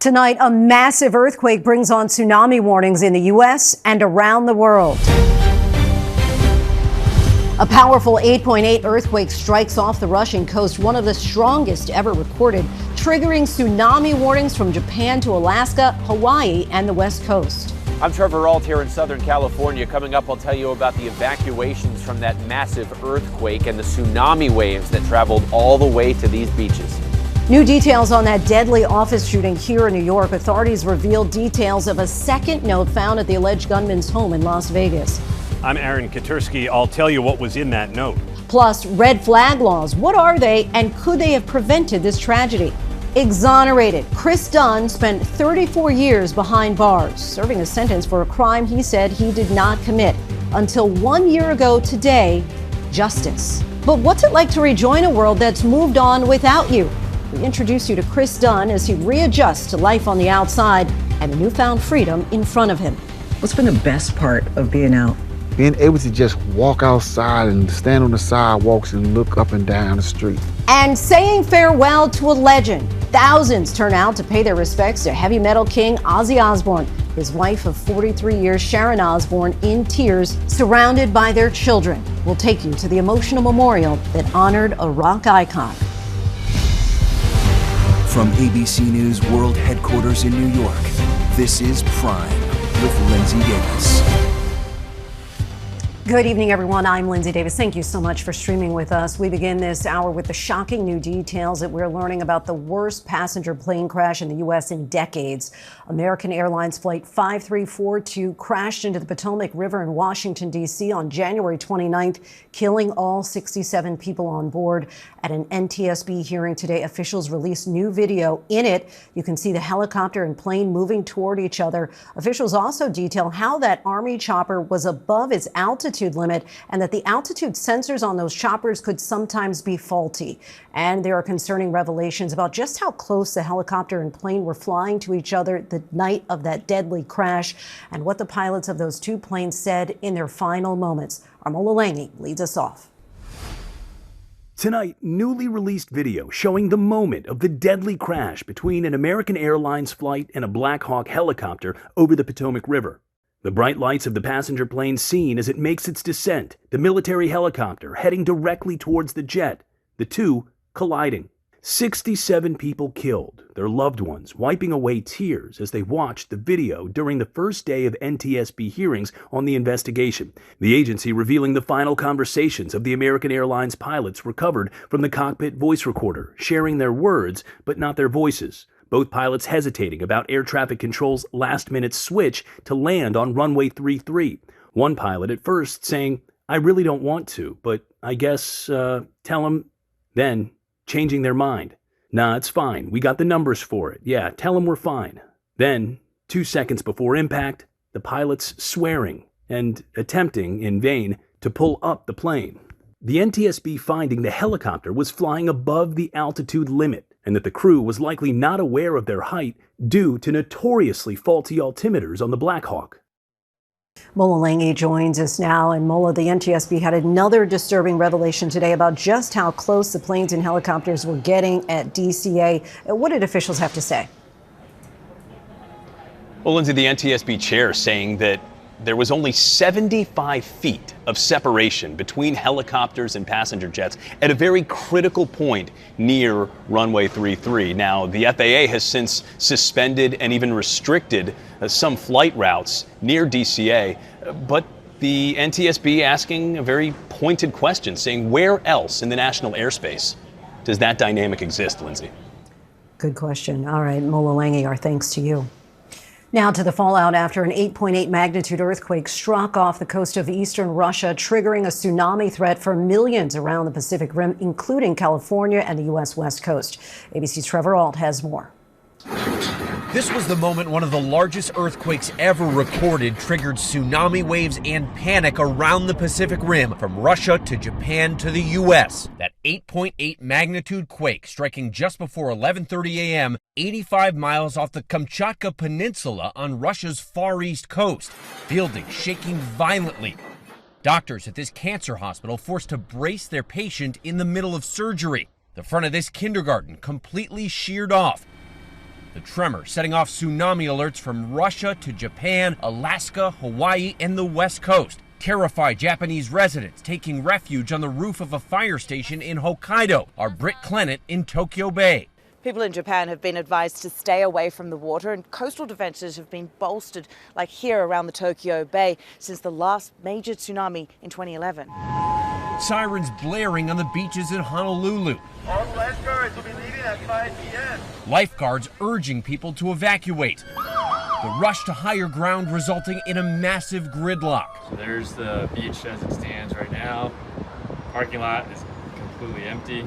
Tonight, a massive earthquake brings on tsunami warnings in the U.S. and around the world. A powerful 8.8 earthquake strikes off the Russian coast, one of the strongest ever recorded, triggering tsunami warnings from Japan to Alaska, Hawaii, and the West Coast. I'm Trevor Ault here in Southern California. Coming up, I'll tell you about the evacuations from that massive earthquake and the tsunami waves that traveled all the way to these beaches. New details on that deadly office shooting here in New York. Authorities revealed details of a second note found at the alleged gunman's home in Las Vegas. I'm Aaron Katursky. I'll tell you what was in that note. Plus, red flag laws. What are they, and could they have prevented this tragedy? Exonerated. Chris Dunn spent 34 years behind bars, serving a sentence for a crime he said he did not commit. Until 1 year ago today, justice. But what's it like to rejoin a world that's moved on without you? We introduce you to Chris Dunn as he readjusts to life on the outside and the newfound freedom in front of him. What's been the best part of being out? Being able to just walk outside and stand on the sidewalks and look up and down the street. And saying farewell to a legend. Thousands turn out to pay their respects to heavy metal king Ozzy Osbourne. His wife of 43 years, Sharon Osbourne, in tears, surrounded by their children. We'll take you to the emotional memorial that honored a rock icon. From ABC News World Headquarters in New York, this is Prime with Linsey Davis. Good evening, everyone. I'm Linsey Davis. Thank you so much for streaming with us. We begin this hour with the shocking new details that we're learning about the worst passenger plane crash in the U.S. in decades. American Airlines Flight 5342 crashed into the Potomac River in Washington, D.C. on January 29th, killing all 67 people on board. At an NTSB hearing today, officials released new video. In it, you can see the helicopter and plane moving toward each other. Officials also detail how that Army chopper was above its altitude limit and that the altitude sensors on those choppers could sometimes be faulty. And there are concerning revelations about just how close the helicopter and plane were flying to each other the night of that deadly crash and what the pilots of those two planes said in their final moments. Armola Lange leads us off. Tonight, newly released video showing the moment of the deadly crash between an American Airlines flight and a Black Hawk helicopter over the Potomac River. The bright lights of the passenger plane seen as it makes its descent, the military helicopter heading directly towards the jet, the two colliding. 67 people killed, their loved ones wiping away tears as they watched the video during the first day of NTSB hearings on the investigation. The agency revealing the final conversations of the American Airlines pilots recovered from the cockpit voice recorder, sharing their words but not their voices. Both pilots hesitating about air traffic control's last-minute switch to land on runway 33. One pilot at first saying, "I really don't want to, but I guess, tell him," then changing their mind. "Nah, it's fine. We got the numbers for it. Yeah, tell him we're fine." Then, 2 seconds before impact, the pilots swearing and attempting, in vain, to pull up the plane. The NTSB finding the helicopter was flying above the altitude limit and that the crew was likely not aware of their height due to notoriously faulty altimeters on the Black Hawk. Mola Lange joins us now. And Mola, the NTSB had another disturbing revelation today about just how close the planes and helicopters were getting at DCA. What did officials have to say? Well, Linsey, the NTSB chair saying that there was only 75 feet of separation between helicopters and passenger jets at a very critical point near runway 33. Now, the FAA has since suspended and even restricted some flight routes near DCA, but the NTSB asking a very pointed question, saying where else in the national airspace does that dynamic exist, Linsey? Good question. All right, Mola Lange, our thanks to you. Now to the fallout after an 8.8 magnitude earthquake struck off the coast of eastern Russia, triggering a tsunami threat for millions around the Pacific Rim, including California and the U.S. West Coast. ABC's Trevor Ault has more. This was the moment one of the largest earthquakes ever recorded triggered tsunami waves and panic around the Pacific Rim, from Russia to Japan to the U.S. That 8.8 magnitude quake striking just before 11:30 a.m., 85 miles off the Kamchatka Peninsula on Russia's far east coast. Buildings shaking violently. Doctors at this cancer hospital forced to brace their patient in the middle of surgery. The front of this kindergarten completely sheared off. The tremor setting off tsunami alerts from Russia to Japan, Alaska, Hawaii, and the West Coast. Terrified Japanese residents taking refuge on the roof of a fire station in Hokkaido are Britt Clennet in Tokyo Bay. People in Japan have been advised to stay away from the water, and coastal defenses have been bolstered, like here around the Tokyo Bay, since the last major tsunami in 2011. Sirens blaring on the beaches in Honolulu. All lifeguards will be leaving at 5 p.m. Lifeguards urging people to evacuate. The rush to higher ground resulting in a massive gridlock. So there's the beach as it stands right now. Parking lot is completely empty.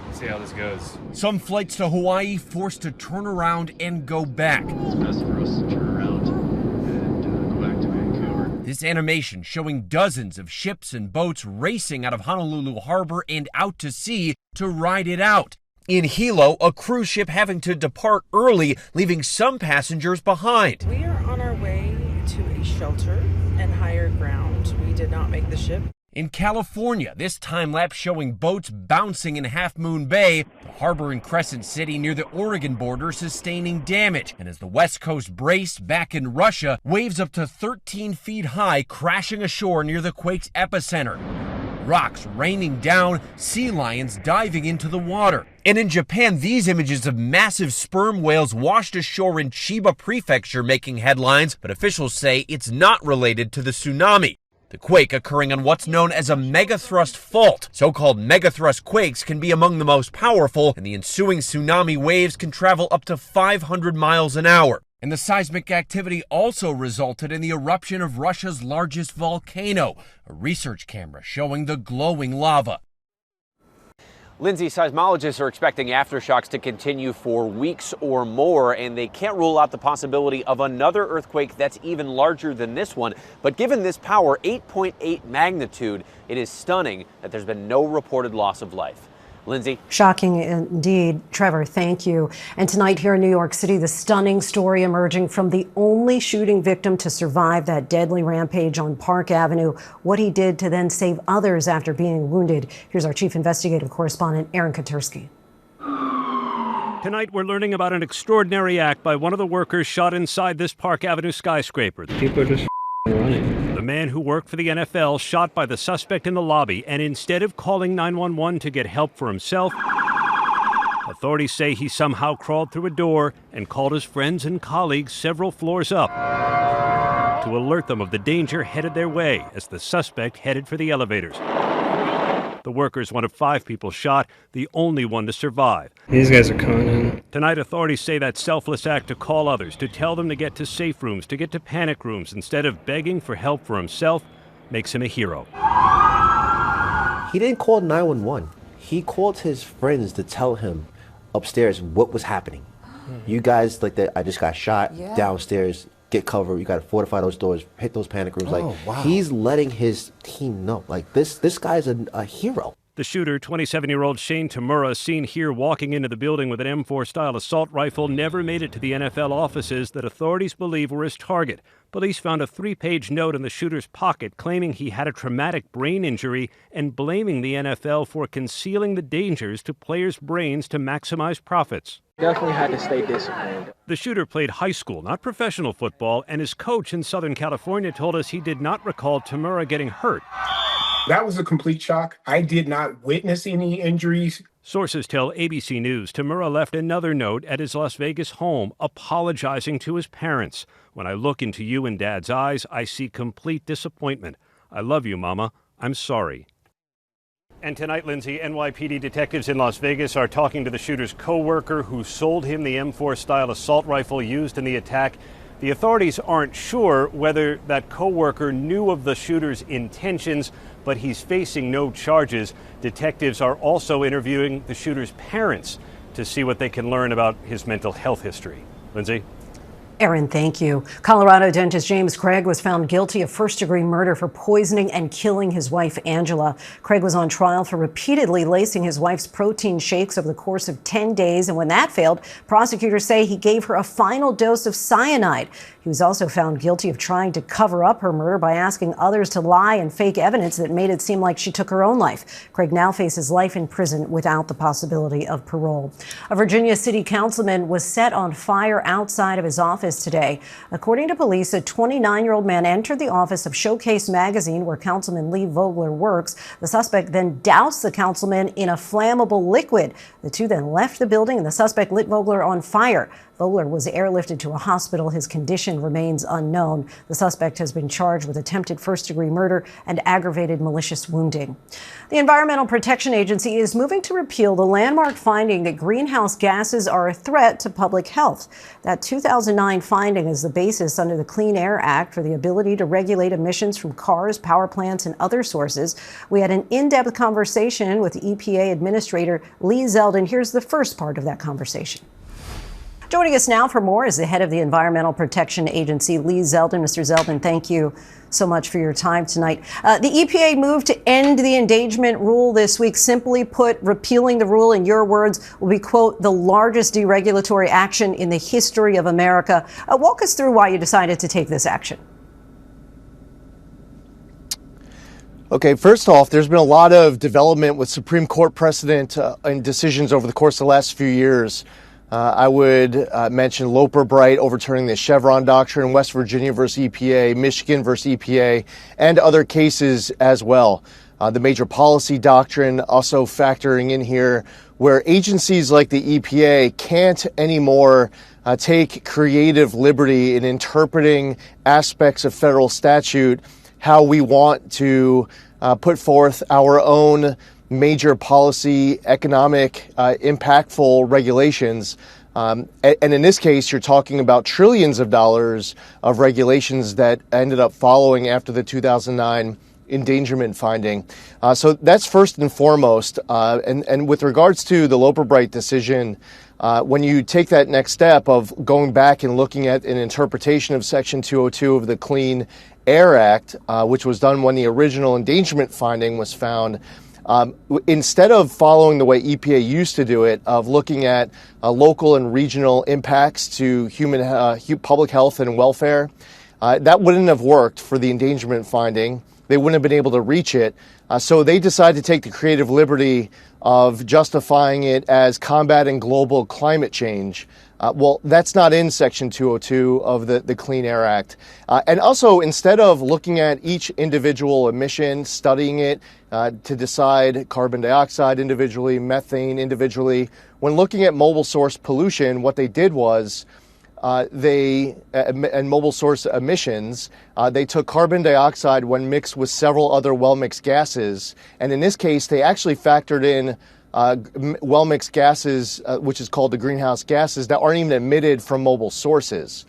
Let's see how this goes. Some flights to Hawaii forced to turn around and go back. It's best for us to turn around and go back to Vancouver. This animation showing dozens of ships and boats racing out of Honolulu Harbor and out to sea to ride it out. In Hilo, a cruise ship having to depart early, leaving some passengers behind. We are on our way to a shelter and higher ground. We did not make the ship. In California, this time-lapse showing boats bouncing in Half Moon Bay, the harbor in Crescent City near the Oregon border sustaining damage. And as the West Coast braced back in Russia, waves up to 13 feet high crashing ashore near the quake's epicenter. Rocks raining down, sea lions diving into the water. And in Japan, these images of massive sperm whales washed ashore in Chiba Prefecture making headlines, but officials say it's not related to the tsunami. The quake occurring on what's known as a megathrust fault. So-called megathrust quakes can be among the most powerful, and the ensuing tsunami waves can travel up to 500 miles an hour. And the seismic activity also resulted in the eruption of Russia's largest volcano, a research camera showing the glowing lava. Linsey, seismologists are expecting aftershocks to continue for weeks or more, and they can't rule out the possibility of another earthquake that's even larger than this one. But given this power, 8.8 magnitude, it is stunning that there's been no reported loss of life. Linsey? Shocking indeed. Trevor, thank you. And tonight here in New York City, the stunning story emerging from the only shooting victim to survive that deadly rampage on Park Avenue, what he did to then save others after being wounded. Here's our chief investigative correspondent, Aaron Katursky. Tonight, we're learning about an extraordinary act by one of the workers shot inside this Park Avenue skyscraper. People are just running. The man who worked for the NFL shot by the suspect in the lobby, and instead of calling 911 to get help for himself, authorities say he somehow crawled through a door and called his friends and colleagues several floors up to alert them of the danger headed their way as the suspect headed for the elevators. The worker's one of 5 people shot, the only one to survive. These guys are conning. Tonight, authorities say that selfless act to call others, to tell them to get to safe rooms, to get to panic rooms, instead of begging for help for himself, makes him a hero. He didn't call 911. He called his friends to tell him upstairs what was happening. You guys, like that, I just got shot downstairs. Get cover. You got to fortify those doors, hit those panic rooms. He's letting his team know. Like this guy's a hero. The shooter, 27-year-old Shane Tamura, seen here walking into the building with an M4-style assault rifle, never made it to the NFL offices that authorities believe were his target. Police found a 3-page note in the shooter's pocket claiming he had a traumatic brain injury and blaming the NFL for concealing the dangers to players' brains to maximize profits. Definitely had to stay disciplined. The shooter played high school, not professional football, and his coach in Southern California told us he did not recall Tamura getting hurt. That was a complete shock. I did not witness any injuries. Sources tell ABC News Tamura left another note at his Las Vegas home apologizing to his parents. When I look into you and Dad's eyes, I see complete disappointment. I love you, Mama. I'm sorry. And tonight, Linsey, NYPD detectives in Las Vegas are talking to the shooter's co-worker who sold him the M4-style assault rifle used in the attack. The authorities aren't sure whether that co-worker knew of the shooter's intentions, but he's facing no charges. Detectives are also interviewing the shooter's parents to see what they can learn about his mental health history. Linsey? Erin, thank you. Colorado dentist James Craig was found guilty of first-degree murder for poisoning and killing his wife, Angela. Craig was on trial for repeatedly lacing his wife's protein shakes over the course of 10 days. And when that failed, prosecutors say he gave her a final dose of cyanide. He was also found guilty of trying to cover up her murder by asking others to lie and fake evidence that made it seem like she took her own life. Craig now faces life in prison without the possibility of parole. A Virginia city councilman was set on fire outside of his office today. According to police, a 29-year-old man entered the office of Showcase magazine where Councilman Lee Vogler works. The suspect then doused the councilman in a flammable liquid. The two then left the building and the suspect lit Vogler on fire. Vogler was airlifted to a hospital. His condition remains unknown. The suspect has been charged with attempted first-degree murder and aggravated malicious wounding. The Environmental Protection Agency is moving to repeal the landmark finding that greenhouse gases are a threat to public health. That 2009 finding is the basis under the Clean Air Act for the ability to regulate emissions from cars, power plants, and other sources. We had an in-depth conversation with EPA Administrator Lee Zeldin. Here's the first part of that conversation. Joining us now for more is the head of the Environmental Protection Agency, Lee Zeldin. Mr. Zeldin, thank you so much for your time tonight. The EPA moved to end the endangerment rule this week. Simply put, repealing the rule, in your words, will be, quote, the largest deregulatory action in the history of America. Walk us through why you decided to take this action. Okay, first off, there's been a lot of development with Supreme Court precedent and decisions over the course of the last few years. I would mention Loper Bright overturning the Chevron doctrine, West Virginia versus EPA, Michigan versus EPA, and other cases as well. The major policy doctrine also factoring in here, where agencies like the EPA can't anymore take creative liberty in interpreting aspects of federal statute how we want to put forth our own major policy, economic, impactful regulations. And in this case, you're talking about trillions of dollars of regulations that ended up following after the 2009 endangerment finding. So that's first and foremost. And with regards to the Loper Bright decision, when you take that next step of going back and looking at an interpretation of Section 202 of the Clean Air Act, which was done when the original endangerment finding was found, instead of following the way EPA used to do it, of looking at local and regional impacts to human public health and welfare, that wouldn't have worked for the endangerment finding. They wouldn't have been able to reach it. So they decided to take the creative liberty of justifying it as combating global climate change. Well, that's not in Section 202 of the Clean Air Act. And also, instead of looking at each individual emission, studying it to decide carbon dioxide individually, methane individually, when looking at mobile source pollution, what they did was and mobile source emissions, they took carbon dioxide when mixed with several other well-mixed gases. And in this case, they actually factored in well-mixed gases, which is called the greenhouse gases, that aren't even emitted from mobile sources.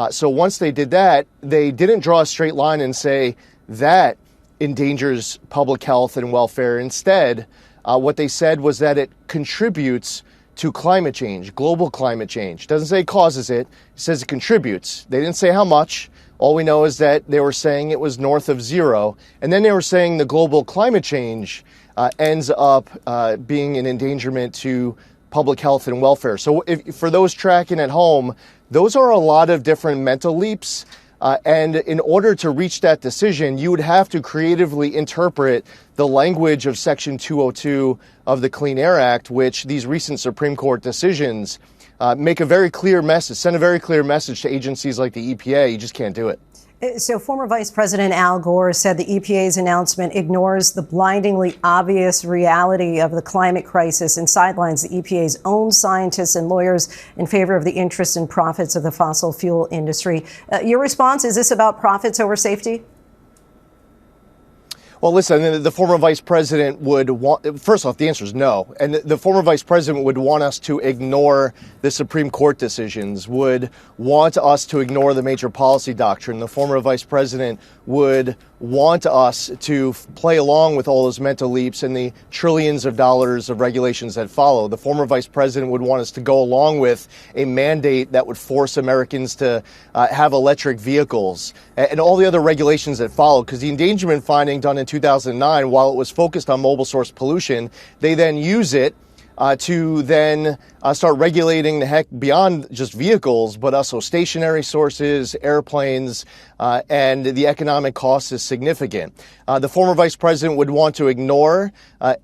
So once they did that, they didn't draw a straight line and say that endangers public health and welfare. Instead, what they said was that it contributes to climate change, global climate change. Doesn't say it causes it, it says it contributes. They didn't say how much. All we know is that they were saying it was north of zero. And then they were saying the global climate change ends up being an endangerment to public health and welfare. So for those tracking at home, those are a lot of different mental leaps. And in order to reach that decision, you would have to creatively interpret the language of Section 202 of the Clean Air Act, which these recent Supreme Court decisions make a very clear message, send a very clear message to agencies like the EPA. You just can't do it. So former Vice President Al Gore said the EPA's announcement ignores the blindingly obvious reality of the climate crisis and sidelines the EPA's own scientists and lawyers in favor of the interests and profits of the fossil fuel industry. Your response, is this about profits over safety? Well, listen, the former vice president would want, first off, the answer is no. And the former vice president would want us to ignore the Supreme Court decisions, would want us to ignore the major policy doctrine. The former vice president would want us to play along with all those mental leaps and the trillions of dollars of regulations that follow. The former vice president would want us to go along with a mandate that would force Americans to have electric vehicles and all the other regulations that follow, because the endangerment finding done in 2009, while it was focused on mobile source pollution, they then use it to then start regulating the heck beyond just vehicles, but also stationary sources, airplanes, and the economic cost is significant. The former vice president would want to ignore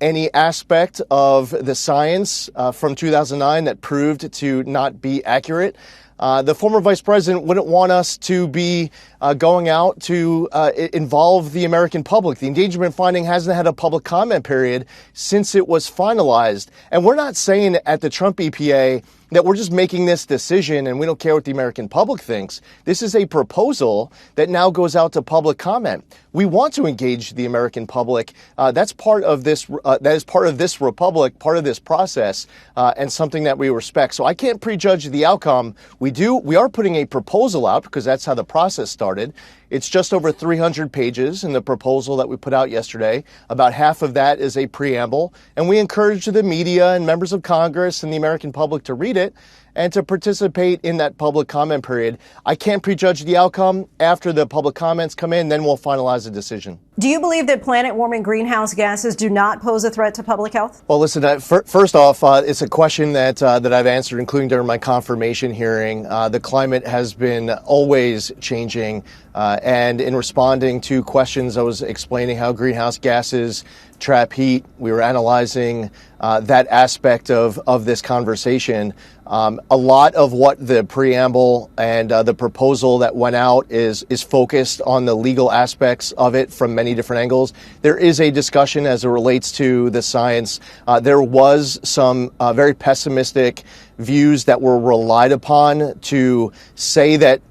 any aspect of the science from 2009 that proved to not be accurate. The former vice president wouldn't want us to be going out to involve the American public. The endangerment finding hasn't had a public comment period since it was finalized. And we're not saying at the Trump EPA that we're just making this decision and we don't care what the American public thinks. This is a proposal that now goes out to public comment. We want to engage the American public. That's part of this. That is part of this republic, part of this process, and something that we respect. So I can't prejudge the outcome. We are putting a proposal out because that's how the process started. It's just over 300 pages in the proposal that we put out yesterday. About half of that is a preamble, and we encourage the media and members of Congress and the American public to read it and to participate in that public comment period. I can't prejudge the outcome. After the public comments come in, then we'll finalize a decision. Do you believe that planet-warming greenhouse gases do not pose a threat to public health? Well, listen, first off, it's a question that I've answered, including during my confirmation hearing. The climate has been always changing, and in responding to questions, I was explaining how greenhouse gases trap heat. We were analyzing that aspect of this conversation. A lot of what the preamble and the proposal that went out is focused on the legal aspects of it from many different angles. There is a discussion as it relates to the science. There was some very pessimistic views that were relied upon to say that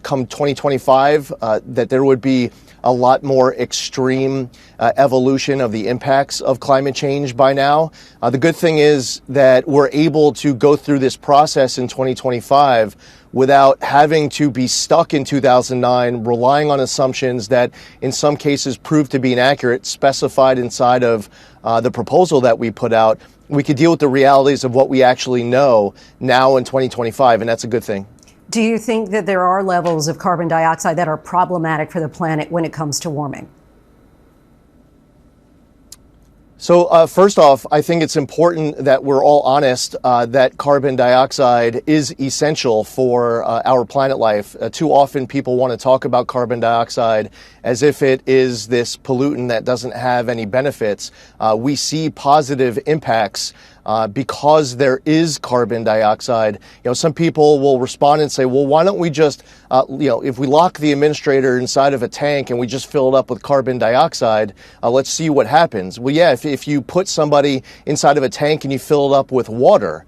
come 2025 that there would be a lot more extreme evolution of the impacts of climate change by now. The good thing is that we're able to go through this process in 2025 without having to be stuck in 2009, relying on assumptions that in some cases proved to be inaccurate, specified inside of the proposal that we put out. We could deal with the realities of what we actually know now in 2025, and that's a good thing. Do you think that there are levels of carbon dioxide that are problematic for the planet when it comes to warming? So first off, I think it's important that we're all honest that carbon dioxide is essential for our planet life. Too often people want to talk about carbon dioxide as if it is this pollutant that doesn't have any benefits. We see positive impacts because there is carbon dioxide. Some people will respond and say, well, why don't we just, if we lock the administrator inside of a tank and we just fill it up with carbon dioxide, let's see what happens. Well, yeah, if you put somebody inside of a tank and you fill it up with water,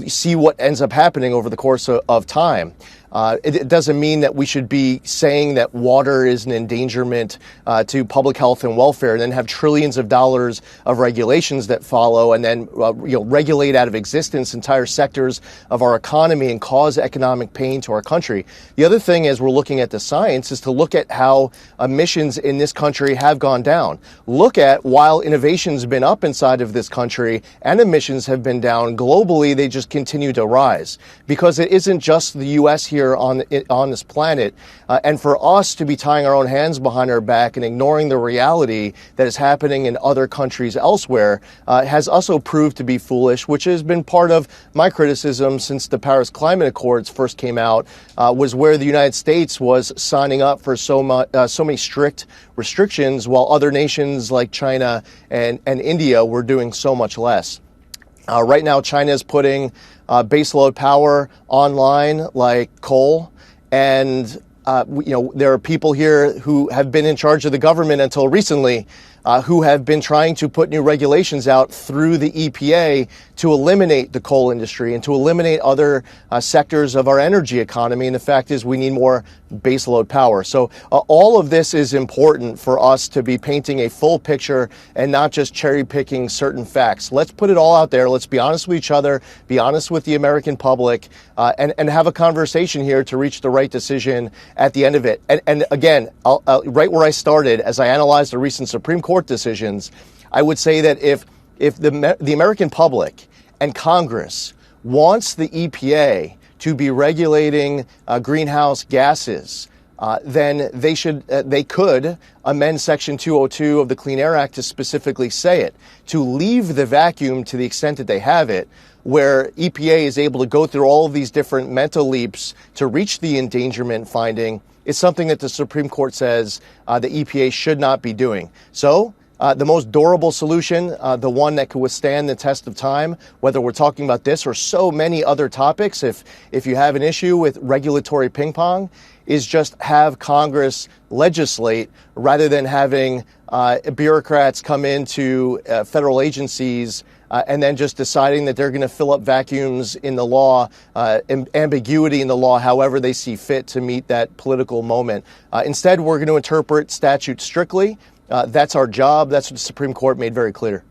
see what ends up happening over the course of time. It doesn't mean that we should be saying that water is an endangerment to public health and welfare and then have trillions of dollars of regulations that follow and then regulate out of existence entire sectors of our economy and cause economic pain to our country. The other thing as we're looking at the science is to look at how emissions in this country have gone down. Look at while innovation's been up inside of this country and emissions have been down globally, they just continue to rise because it isn't just the U.S. here on this planet, and for us to be tying our own hands behind our back and ignoring the reality that is happening in other countries elsewhere has also proved to be foolish, which has been part of my criticism since the Paris Climate Accords first came out, was where the United States was signing up for so many strict restrictions while other nations like China and India were doing so much less. Right now, China is putting baseload power online like coal, and there are people here who have been in charge of the government until recently who have been trying to put new regulations out through the EPA to eliminate the coal industry and to eliminate other sectors of our energy economy. And the fact is we need more baseload power. So all of this is important for us to be painting a full picture and not just cherry picking certain facts. Let's put it all out there. Let's be honest with each other, be honest with the American public, and have a conversation here to reach the right decision at the end of it. And again, right where I started, as I analyzed the recent Supreme Court decisions, I would say that if the American public and Congress wants the EPA to be regulating greenhouse gases, then they could amend Section 202 of the Clean Air Act to specifically say it, to leave the vacuum to the extent that they have it, where EPA is able to go through all of these different mental leaps to reach the endangerment finding. Is something that the Supreme Court says the EPA should not be doing. So the most durable solution, the one that could withstand the test of time, whether we're talking about this or so many other topics, if you have an issue with regulatory ping pong, is just have Congress legislate rather than having bureaucrats come into federal agencies and then just deciding that they're going to fill up vacuums in the law, ambiguity in the law, however they see fit to meet that political moment. Instead, we're going to interpret statutes strictly. That's our job. That's what the Supreme Court made very clear.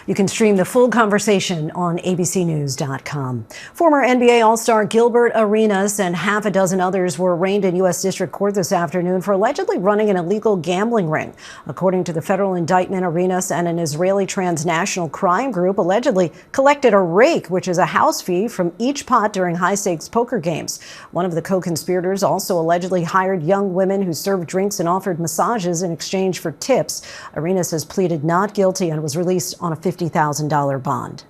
You can stream the full conversation on abcnews.com. Former NBA All-Star Gilbert Arenas and half a dozen others were arraigned in U.S. District Court this afternoon for allegedly running an illegal gambling ring. According to the federal indictment, Arenas and an Israeli transnational crime group allegedly collected a rake, which is a house fee, from each pot during high-stakes poker games. One of the co-conspirators also allegedly hired young women who served drinks and offered massages in exchange for tips. Arenas has pleaded not guilty and was released on a $50,000 bond.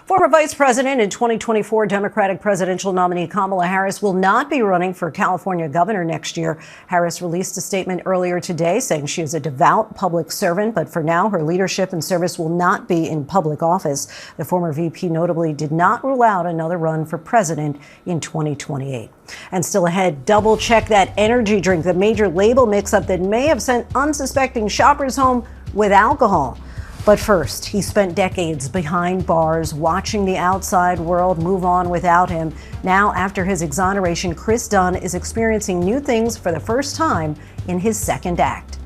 Former Vice President and 2024 Democratic presidential nominee Kamala Harris will not be running for California governor next year. Harris released a statement earlier today saying she is a devout public servant, but for now her leadership and service will not be in public office. The former VP notably did not rule out another run for president in 2028. And still ahead, double check that energy drink, the major label mix-up that may have sent unsuspecting shoppers home with alcohol. But first, he spent decades behind bars, watching the outside world move on without him. Now, after his exoneration, Chris Dunn is experiencing new things for the first time in his second act.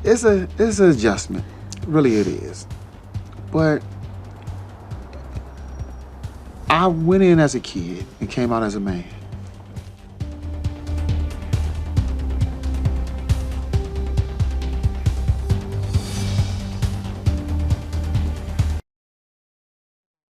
It's an adjustment. Really, it is. But I went in as a kid and came out as a man.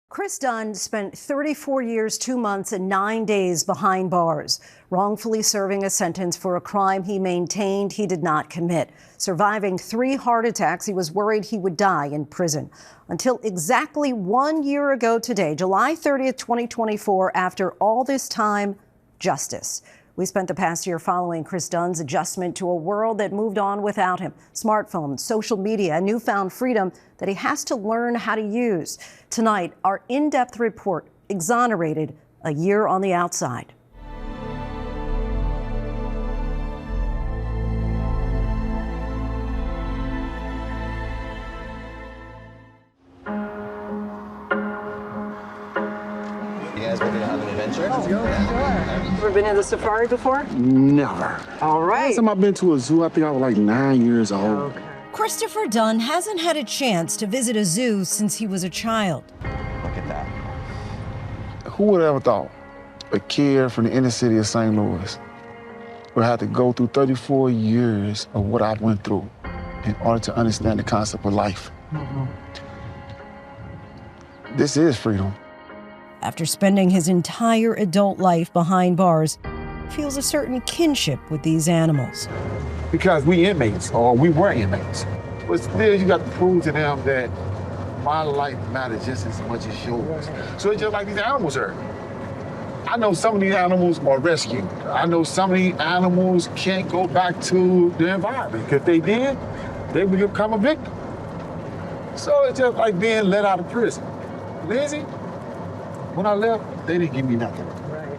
Chris Dunn spent 34 years, 2 months, and 9 days behind bars, wrongfully serving a sentence for a crime he maintained he did not commit. Surviving 3 heart attacks, he was worried he would die in prison. Until exactly 1 year ago today, July 30th, 2024, after all this time, justice. We spent the past year following Chris Dunn's adjustment to a world that moved on without him. Smartphones, social media, a newfound freedom that he has to learn how to use. Tonight, our in-depth report, Exonerated, a year on the outside. You guys ready to have an adventure? Oh, sure. Ever been in the safari before? Never. All right. Last time I've been to a zoo, I think I was like 9 years old. Okay. Christopher Dunn hasn't had a chance to visit a zoo since he was a child. Look at that. Who would have ever thought a kid from the inner city of St. Louis would have to go through 34 years of what I went through in order to understand the concept of life? Mm-hmm. This is freedom. After spending his entire adult life behind bars, feels a certain kinship with these animals. Because we inmates, or we were inmates. But still, you got to prove to them that my life matters just as much as yours. So it's just like these animals are. I know some of these animals are rescued. I know some of these animals can't go back to the environment. If they did, they would become a victim. So it's just like being let out of prison. Linsey, when I left, they didn't give me nothing. Right.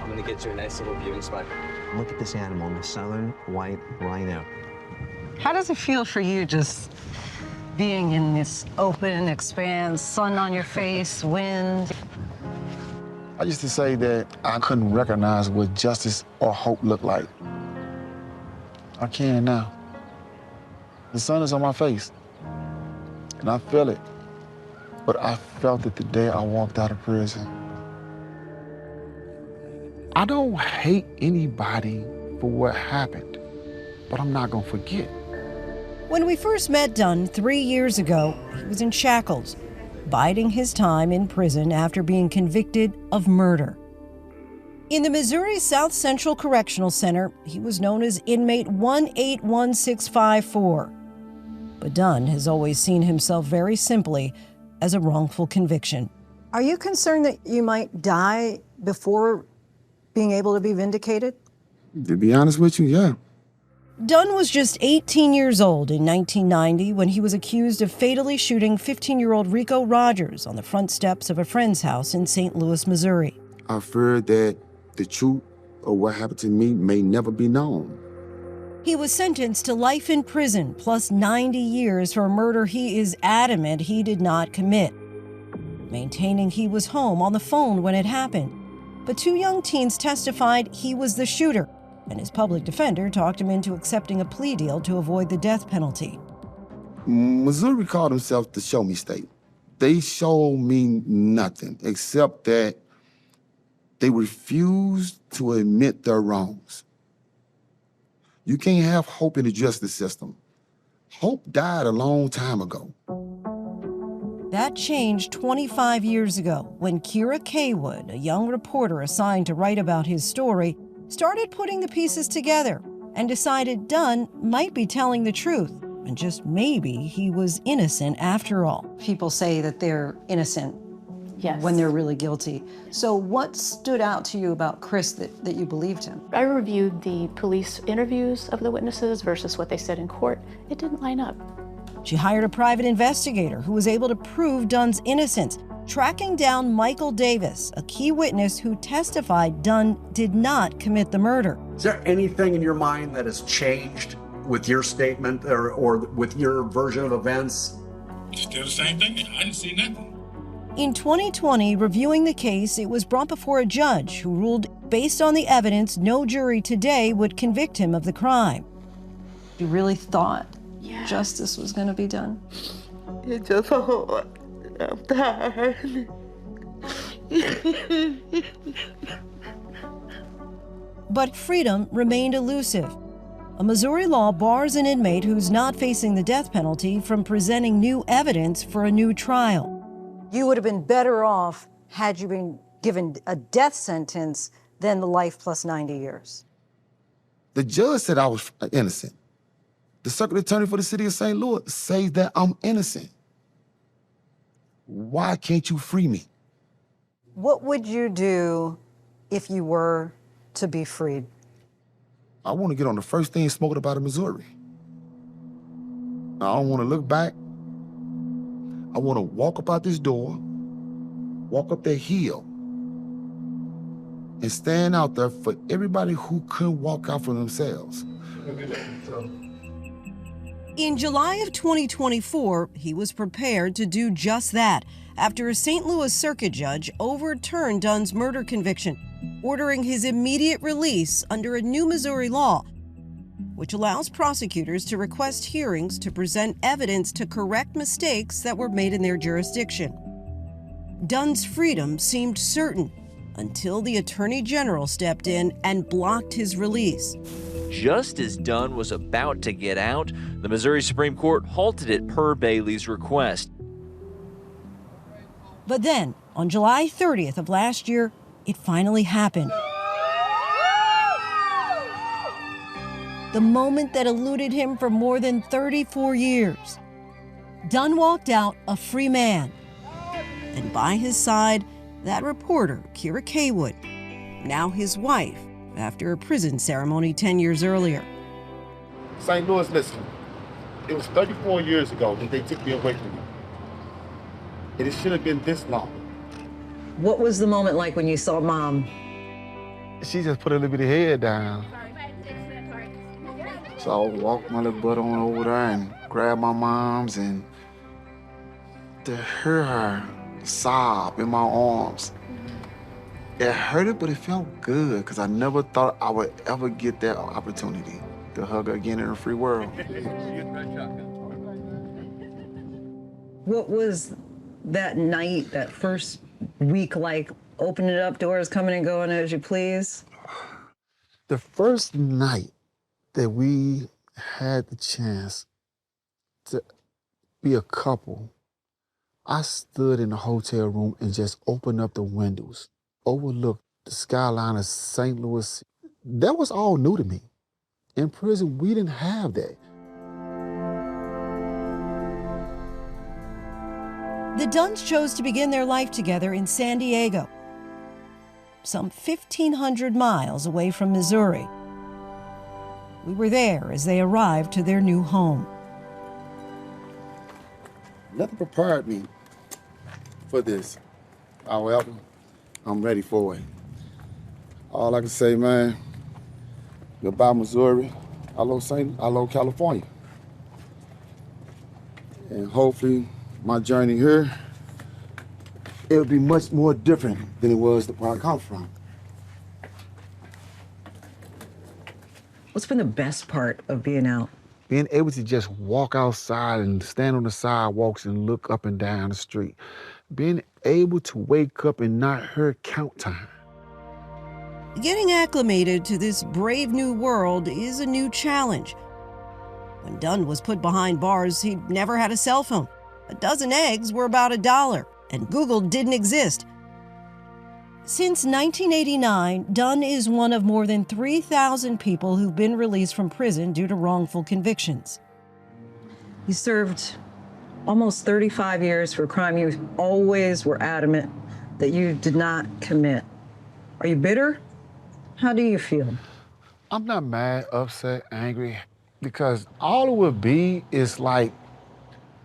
I'm gonna get you a nice little viewing spot. Look at this animal, the southern white rhino. How does it feel for you just being in this open expanse, sun on your face, wind? I used to say that I couldn't recognize what justice or hope looked like. I can now. The sun is on my face, and I feel it. But I felt it the day I walked out of prison. I don't hate anybody for what happened, but I'm not gonna forget. When we first met Dunn 3 years ago, he was in shackles, biding his time in prison after being convicted of murder. In the Missouri South Central Correctional Center, he was known as inmate 181654. But Dunn has always seen himself very simply as a wrongful conviction. Are you concerned that you might die before being able to be vindicated? To be honest with you, yeah. Dunn was just 18 years old in 1990 when he was accused of fatally shooting 15-year-old Rico Rogers on the front steps of a friend's house in St. Louis, Missouri. I feared that the truth of what happened to me may never be known. He was sentenced to life in prison plus 90 years for a murder he is adamant he did not commit, maintaining he was home on the phone when it happened. But 2 young teens testified he was the shooter, and his public defender talked him into accepting a plea deal to avoid the death penalty. Missouri called themselves the Show Me State. They showed me nothing except that they refused to admit their wrongs. You can't have hope in the justice system. Hope died a long time ago. That changed 25 years ago when Kira Kaywood, a young reporter assigned to write about his story, started putting the pieces together and decided Dunn might be telling the truth, and just maybe he was innocent after all. People say that they're innocent when they're really guilty. So what stood out to you about Chris that you believed him? I reviewed the police interviews of the witnesses versus what they said in court. It didn't line up. She hired a private investigator who was able to prove Dunn's innocence, tracking down Michael Davis, a key witness who testified Dunn did not commit the murder. Is there anything in your mind that has changed with your statement or with your version of events? Still the same thing. I didn't see nothing. In 2020, reviewing the case, it was brought before a judge who ruled, based on the evidence, no jury today would convict him of the crime. You really thought justice was going to be done? It's just hard. I'm tired. But freedom remained elusive. A Missouri law bars an inmate who's not facing the death penalty from presenting new evidence for a new trial. You would have been better off had you been given a death sentence than the life plus 90 years. The judge said I was innocent. The circuit attorney for the city of St. Louis says that I'm innocent. Why can't you free me? What would you do if you were to be freed? I want to get on the first thing spoken about in Missouri. I don't want to look back. I want to walk up out this door, walk up that hill, and stand out there for everybody who couldn't walk out for themselves. In July of 2024, he was prepared to do just that after a St. Louis circuit judge overturned Dunn's murder conviction, ordering his immediate release under a new Missouri law, which allows prosecutors to request hearings to present evidence to correct mistakes that were made in their jurisdiction. Dunn's freedom seemed certain until the Attorney General stepped in and blocked his release. Just as Dunn was about to get out, the Missouri Supreme Court halted it per Bailey's request. But then, on July 30th of last year, it finally happened. The moment that eluded him for more than 34 years. Dunn walked out a free man. And by his side, that reporter, Kira Kaywood, now his wife, after a prison ceremony 10 years earlier. St. Louis, listen, it was 34 years ago that they took me away from you. And it should have been this long. What was the moment like when you saw Mom? She just put her little bitty head down. So I would walk my little butt on over there and grab my mom's, and to hear her sob in my arms, it hurted, but it felt good because I never thought I would ever get that opportunity to hug her again in a free world. What was that night, that first week like? Opening up, doors coming and going as you please? The first night that we had the chance to be a couple, I stood in the hotel room and just opened up the windows, overlooked the skyline of St. Louis. That was all new to me. In prison, we didn't have that. The Dunns chose to begin their life together in San Diego, some 1,500 miles away from Missouri. We were there as they arrived to their new home. Nothing prepared me for this. However, I'm ready for it. All I can say, man, goodbye, Missouri. Hello, California. And hopefully, my journey here, it'll be much more different than it was where I come from. What's been the best part of being out? Being able to just walk outside and stand on the sidewalks and look up and down the street. Being able to wake up and not hear count time. Getting acclimated to this brave new world is a new challenge. When Dunn was put behind bars, he'd never had a cell phone. A dozen eggs were about $1, and Google didn't exist. Since 1989, Dunn is one of more than 3,000 people who've been released from prison due to wrongful convictions. You served almost 35 years for a crime you always were adamant that you did not commit. Are you bitter? How do you feel? I'm not mad, upset, angry, because all it would be is like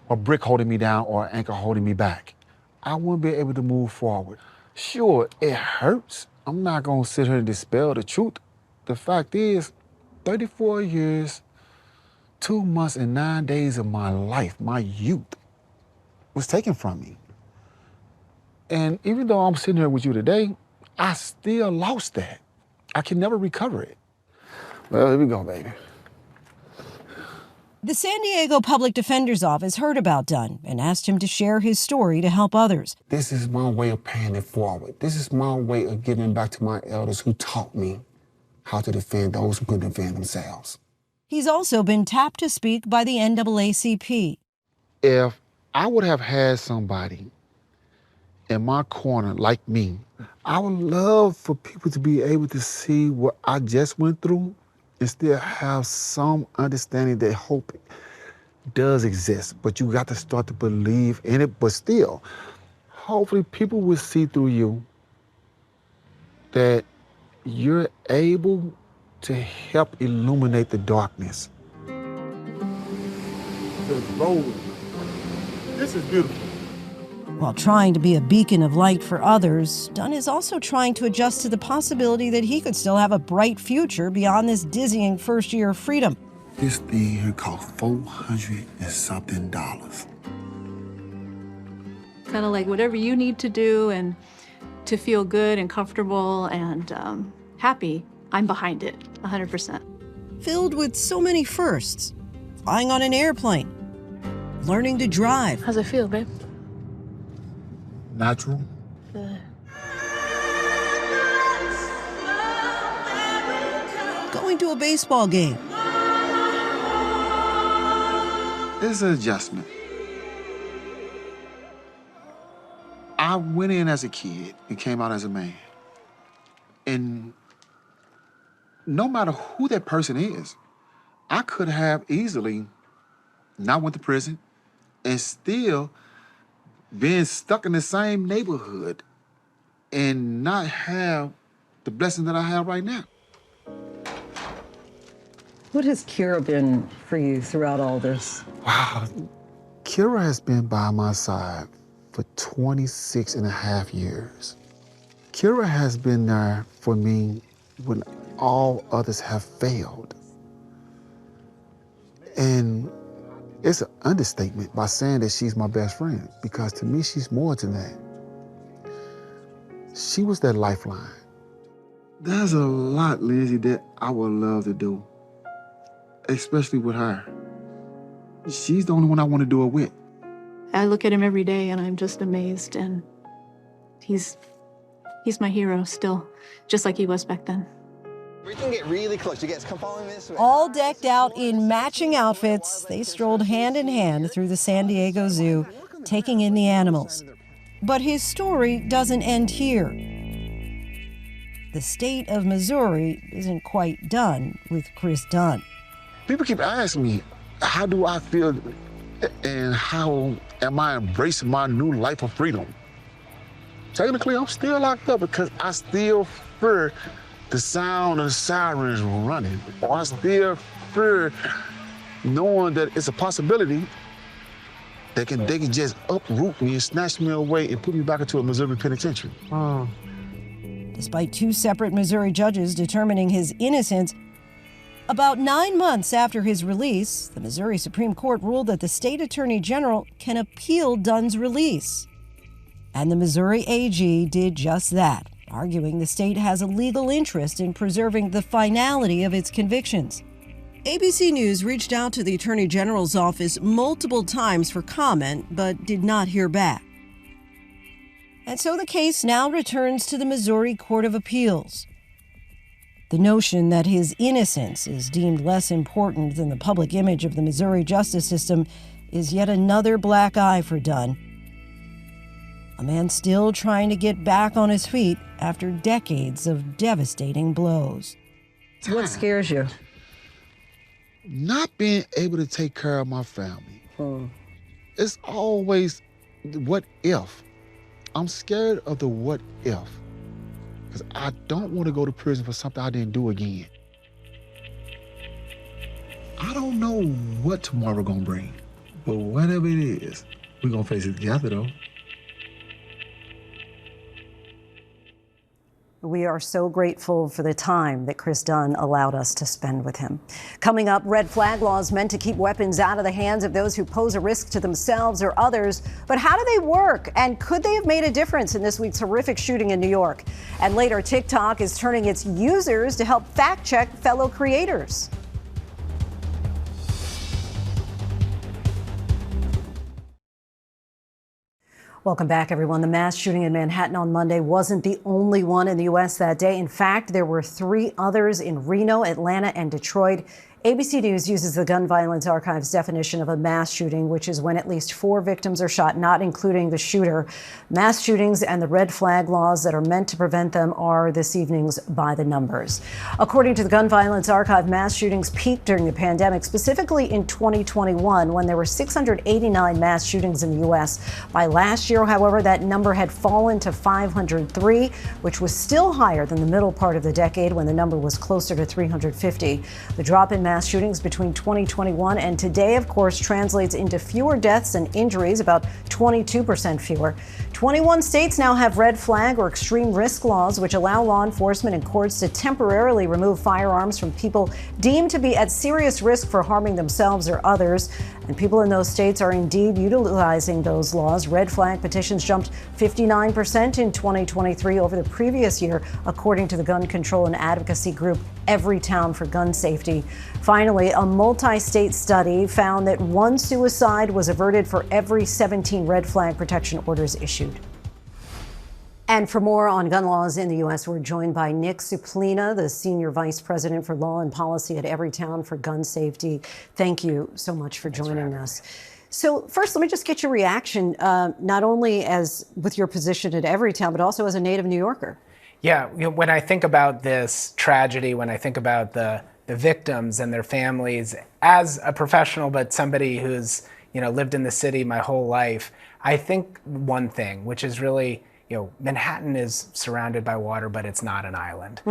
a brick holding me down or an anchor holding me back. I wouldn't be able to move forward. Sure, it hurts. I'm not gonna sit here and dispel the truth. The fact is, 34 years, 2 months and 9 days of my life, my youth, was taken from me. And even though I'm sitting here with you today, I still lost that. I can never recover it. Well, here we go, baby. The San Diego Public Defender's Office heard about Dunn and asked him to share his story to help others. This is my way of paying it forward. This is my way of giving back to my elders who taught me how to defend those who couldn't defend themselves. He's also been tapped to speak by the NAACP. If I would have had somebody in my corner like me, I would love for people to be able to see what I just went through and still have some understanding that hope does exist, but you got to start to believe in it. But still, hopefully people will see through you that you're able to help illuminate the darkness. This is beautiful. While trying to be a beacon of light for others, Dunn is also trying to adjust to the possibility that he could still have a bright future beyond this dizzying first year of freedom. This thing here cost $400 and something. Kind of like whatever you need to do and to feel good and comfortable and happy, I'm behind it 100%. Filled with so many firsts. Flying on an airplane. Learning to drive. How's it feel, babe? Natural. Going to a baseball game. It's an adjustment. I went in as a kid and came out as a man. And no matter who that person is, I could have easily not went to prison and still been stuck in the same neighborhood and not have the blessing that I have right now. What has Kira been for you throughout all this? Wow. Kira has been by my side for 26 and a half years. Kira has been there for me when all others have failed. And it's an understatement by saying that she's my best friend, because to me, she's more than that. She was that lifeline. There's a lot, Lindsay, that I would love to do, especially with her. She's the only one I want to do it with. I look at him every day and I'm just amazed, and he's my hero still, just like he was back then. We can get really close. You guys come follow me this way. All decked out in matching outfits, they strolled hand in hand through the San Diego Zoo, taking in the animals. But his story doesn't end here. The state of Missouri isn't quite done with Chris Dunn. People keep asking me, how do I feel and how am I embracing my new life of freedom? Technically, I'm still locked up because I still fear the sound of the sirens running. Or I still fear knowing that it's a possibility they can just uproot me and snatch me away and put me back into a Missouri penitentiary. Despite 2 separate Missouri judges determining his innocence, about 9 months after his release, the Missouri Supreme Court ruled that the state attorney general can appeal Dunn's release. And the Missouri AG did just that, arguing the state has a legal interest in preserving the finality of its convictions. ABC News reached out to the Attorney General's office multiple times for comment, but did not hear back. And so the case now returns to the Missouri Court of Appeals. The notion that his innocence is deemed less important than the public image of the Missouri justice system is yet another black eye for Dunn. A man still trying to get back on his feet after decades of devastating blows. What scares you? Not being able to take care of my family. It's always what if. I'm scared of the what if. Because I don't want to go to prison for something I didn't do again. I don't know what tomorrow gonna bring, but whatever it is, we're gonna face it together though. We are so grateful for the time that Chris Dunn allowed us to spend with him. Coming up, red flag laws meant to keep weapons out of the hands of those who pose a risk to themselves or others. But how do they work? And could they have made a difference in this week's horrific shooting in New York? And later, TikTok is turning its users to help fact check fellow creators. Welcome back, everyone. The mass shooting in Manhattan on Monday wasn't the only one in the U.S. that day. In fact, there were 3 others in Reno, Atlanta, and Detroit. ABC News uses the Gun Violence Archive's definition of a mass shooting, which is when at least 4 victims are shot, not including the shooter. Mass shootings and the red flag laws that are meant to prevent them are this evening's by the numbers. According to the Gun Violence Archive, mass shootings peaked during the pandemic, specifically in 2021, when there were 689 mass shootings in the U.S. By last year, however, that number had fallen to 503, which was still higher than the middle part of the decade, when the number was closer to 350. The drop in mass shootings between 2021 and today, of course, translates into fewer deaths and injuries, about 22% fewer. 21 states now have red flag or extreme risk laws, which allow law enforcement and courts to temporarily remove firearms from people deemed to be at serious risk for harming themselves or others. And people in those states are indeed utilizing those laws. Red flag petitions jumped 59% in 2023 over the previous year, according to the gun control and advocacy group Every Town for Gun Safety. Finally, a multi-state study found that 1 suicide was averted for every 17 red flag protection orders issued. And for more on gun laws in the U.S., we're joined by Nick Suplina, the Senior Vice President for Law and Policy at Every Town for Gun Safety. Thank you so much for joining us. So first, let me just get your reaction, not only as with your position at Every Town, but also as a native New Yorker. Yeah, when I think about this tragedy, when I think about the victims and their families, as a professional, but somebody who's lived in the city my whole life, I think one thing, which is really, Manhattan is surrounded by water, but it's not an island.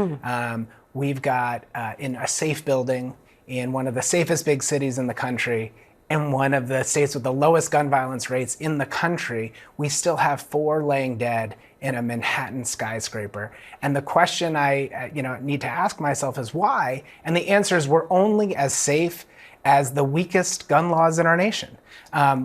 We've got in a safe building in one of the safest big cities in the country, and one of the states with the lowest gun violence rates in the country, we still have 4 laying dead in a Manhattan skyscraper. And the question I need to ask myself is why? And the answer is we're only as safe as the weakest gun laws in our nation.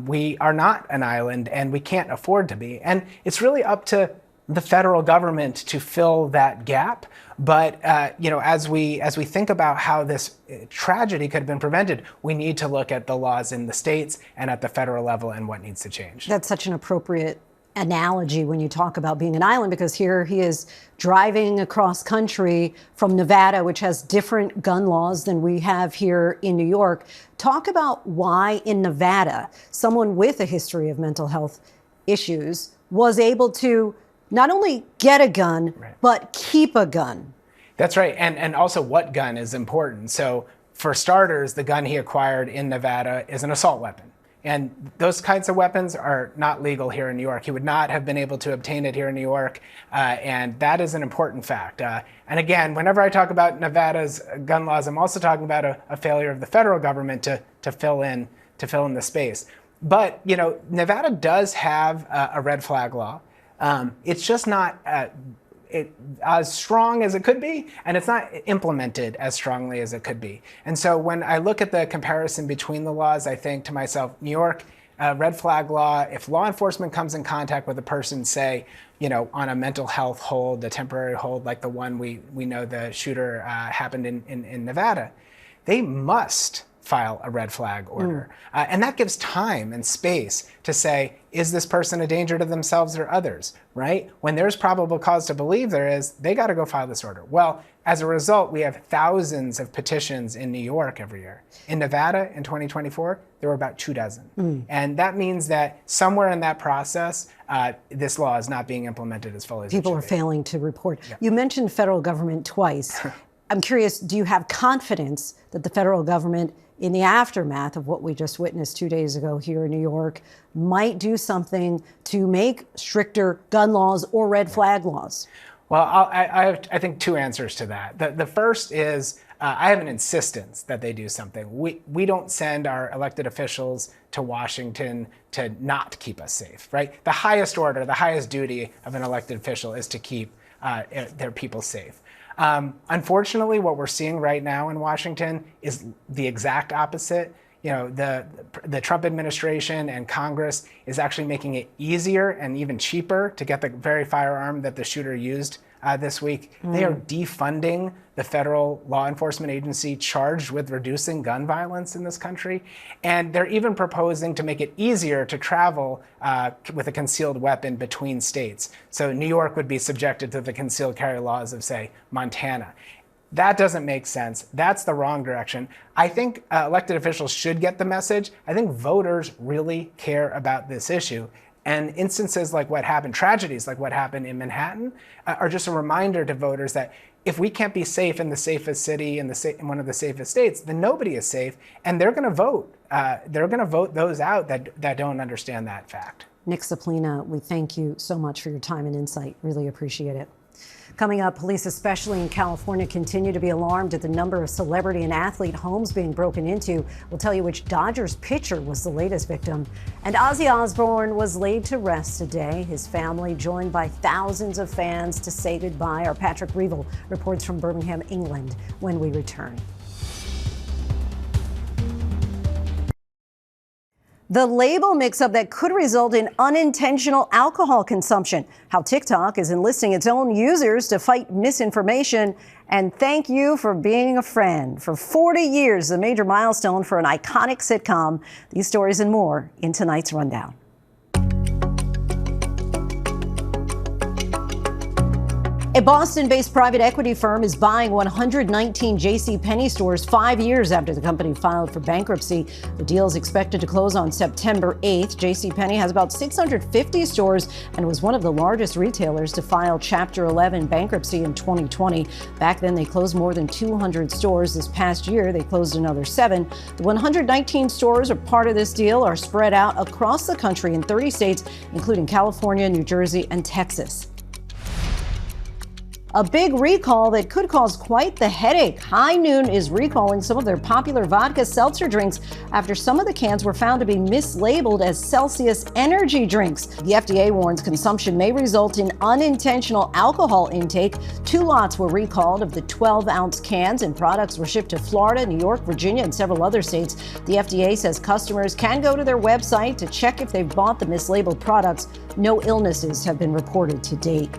We are not an island, and we can't afford to be. And it's really up to the federal government to fill that gap. But as we think about how this tragedy could have been prevented, we need to look at the laws in the states and at the federal level and what needs to change. That's such an appropriate analogy when you talk about being an island, because here he is driving across country from Nevada, which has different gun laws than we have here in New York. Talk about why in Nevada, someone with a history of mental health issues was able to not only get a gun, but keep a gun. That's right. And also what gun is important. So for starters, the gun he acquired in Nevada is an assault weapon. And those kinds of weapons are not legal here in New York. He would not have been able to obtain it here in New York. And that is an important fact. And again, whenever I talk about Nevada's gun laws, I'm also talking about a failure of the federal government to fill in the space. But, Nevada does have a red flag law. It's just not as strong as it could be, and it's not implemented as strongly as it could be. And so when I look at the comparison between the laws, I think to myself, New York, red flag law, if law enforcement comes in contact with a person, say, on a mental health hold, a temporary hold, like the one we know the shooter happened in Nevada, they must file a red flag order. And that gives time and space to say, is this person a danger to themselves or others, right? When there's probable cause to believe there is, they got to go file this order. Well, as a result, we have thousands of petitions in New York every year. In Nevada, in 2024, there were about 24. And that means that somewhere in that process, this law is not being implemented as fully as People are failing to report. Yeah. You mentioned federal government twice. I'm curious, do you have confidence that the federal government, in the aftermath of what we just witnessed 2 days ago here in New York, might do something to make stricter gun laws or red flag laws? Well, I think two answers to that. The first is I have an insistence that they do something. We don't send our elected officials to Washington to not keep us safe, right? The highest order, the highest duty of an elected official is to keep their people safe. Unfortunately, what we're seeing right now in Washington is the exact opposite. The Trump administration and Congress is actually making it easier and even cheaper to get the very firearm that the shooter used this week. They are defunding the federal law enforcement agency charged with reducing gun violence in this country. And they're even proposing to make it easier to travel with a concealed weapon between states. So New York would be subjected to the concealed carry laws of, say, Montana. That doesn't make sense. That's the wrong direction. I think elected officials should get the message. I think voters really care about this issue. And instances like what happened, tragedies like what happened in Manhattan, are just a reminder to voters that if we can't be safe in the safest city, in one of the safest states, then nobody is safe. And they're going to vote. They're going to vote those out that don't understand that fact. Nick Saplina, we thank you so much for your time and insight. Really appreciate it. Coming up, police, especially in California, continue to be alarmed at the number of celebrity and athlete homes being broken into. We'll tell you which Dodgers pitcher was the latest victim. And Ozzy Osbourne was laid to rest today. His family joined by thousands of fans to say goodbye. Our Patrick Reevell reports from Birmingham, England, when we return. The label mix-up that could result in unintentional alcohol consumption. How TikTok is enlisting its own users to fight misinformation. And thank you for being a friend. For 40 years, a major milestone for an iconic sitcom. These stories and more in tonight's Rundown. A Boston-based private equity firm is buying 119 JCPenney stores 5 years after the company filed for bankruptcy. The deal is expected to close on September 8th. JCPenney has about 650 stores and was one of the largest retailers to file Chapter 11 bankruptcy in 2020. Back then, they closed more than 200 stores. This past year, they closed another 7. The 119 stores are part of this deal are spread out across the country in 30 states, including California, New Jersey, and Texas. A big recall that could cause quite the headache. High Noon is recalling some of their popular vodka seltzer drinks after some of the cans were found to be mislabeled as Celsius energy drinks. The FDA warns consumption may result in unintentional alcohol intake. 2 lots were recalled of the 12-ounce cans, and products were shipped to Florida, New York, Virginia, and several other states. The FDA says customers can go to their website to check if they've bought the mislabeled products. No illnesses have been reported to date.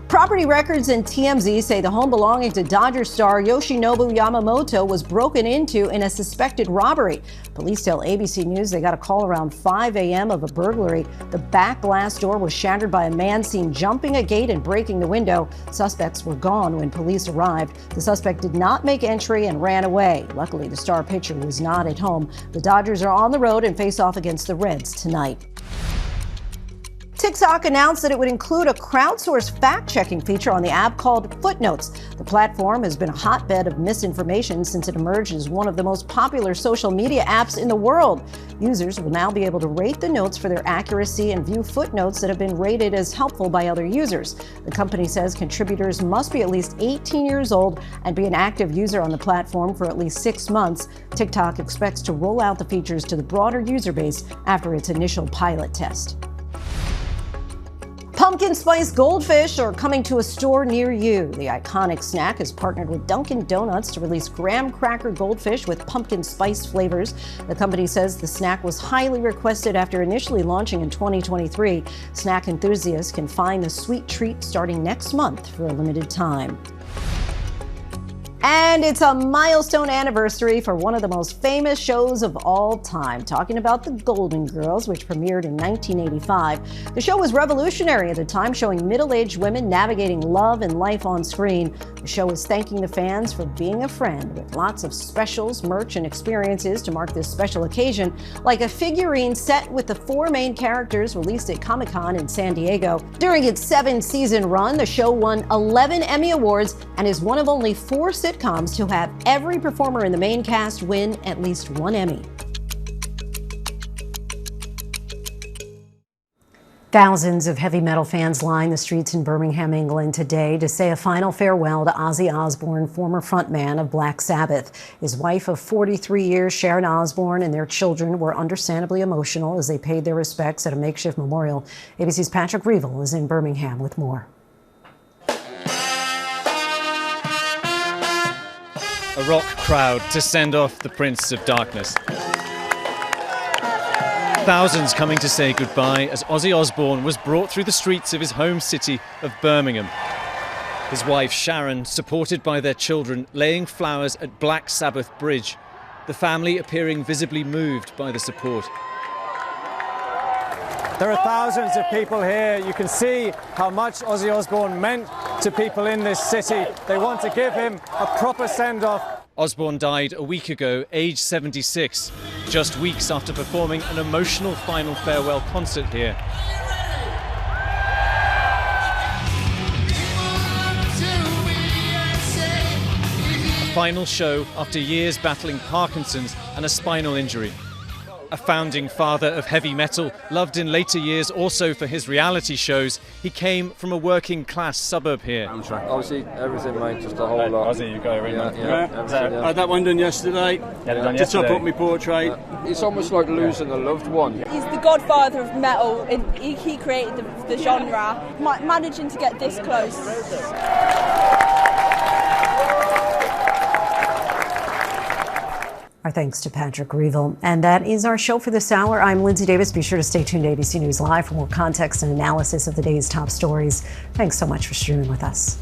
Property records and TMZ say the home belonging to Dodgers star Yoshinobu Yamamoto was broken into in a suspected robbery. Police tell ABC News they got a call around 5 a.m. of a burglary. The back glass door was shattered by a man seen jumping a gate and breaking the window. Suspects were gone when police arrived. The suspect did not make entry and ran away. Luckily, the star pitcher was not at home. The Dodgers are on the road and face off against the Reds tonight. TikTok announced that it would include a crowdsourced fact-checking feature on the app called Footnotes. The platform has been a hotbed of misinformation since it emerged as one of the most popular social media apps in the world. Users will now be able to rate the notes for their accuracy and view footnotes that have been rated as helpful by other users. The company says contributors must be at least 18 years old and be an active user on the platform for at least 6 months. TikTok expects to roll out the features to the broader user base after its initial pilot test. Pumpkin spice goldfish are coming to a store near you. The iconic snack has partnered with Dunkin' Donuts to release graham cracker goldfish with pumpkin spice flavors. The company says the snack was highly requested after initially launching in 2023. Snack enthusiasts can find the sweet treat starting next month for a limited time. And it's a milestone anniversary for one of the most famous shows of all time, talking about The Golden Girls, which premiered in 1985. The show was revolutionary at the time, showing middle-aged women navigating love and life on screen. The show is thanking the fans for being a friend, with lots of specials, merch, and experiences to mark this special occasion, like a figurine set with the 4 main characters released at Comic-Con in San Diego. During its 7-season run, the show won 11 Emmy Awards and is one of only 4 sitcoms to have every performer in the main cast win at least 1 Emmy. Thousands of heavy metal fans line the streets in Birmingham, England today to say a final farewell to Ozzy Osbourne, former frontman of Black Sabbath. His wife of 43 years, Sharon Osbourne, and their children were understandably emotional as they paid their respects at a makeshift memorial. ABC's Patrick Reevell is in Birmingham with more. A rock crowd to send off the Prince of Darkness. Thousands coming to say goodbye as Ozzy Osbourne was brought through the streets of his home city of Birmingham. His wife Sharon, supported by their children, laying flowers at Black Sabbath Bridge, the family appearing visibly moved by the support. There are thousands of people here. You can see how much Ozzy Osbourne meant to people in this city. They want to give him a proper send-off. Osbourne died a week ago, aged 76, just weeks after performing an emotional final farewell concert here. A final show after years battling Parkinson's and a spinal injury. A founding father of heavy metal, loved in later years also for his reality shows, he came from a working class suburb here. Obviously, everything, mate, just a whole lot. Ozzy, you got it, Yeah. I had that one done yesterday. To top up my portrait. It's almost like losing a loved one. He's the godfather of metal, and he created the genre. Managing to get this close. Our thanks to Patrick Reevell. And that is our show for this hour. I'm Linsey Davis. Be sure to stay tuned to ABC News Live for more context and analysis of the day's top stories. Thanks so much for streaming with us.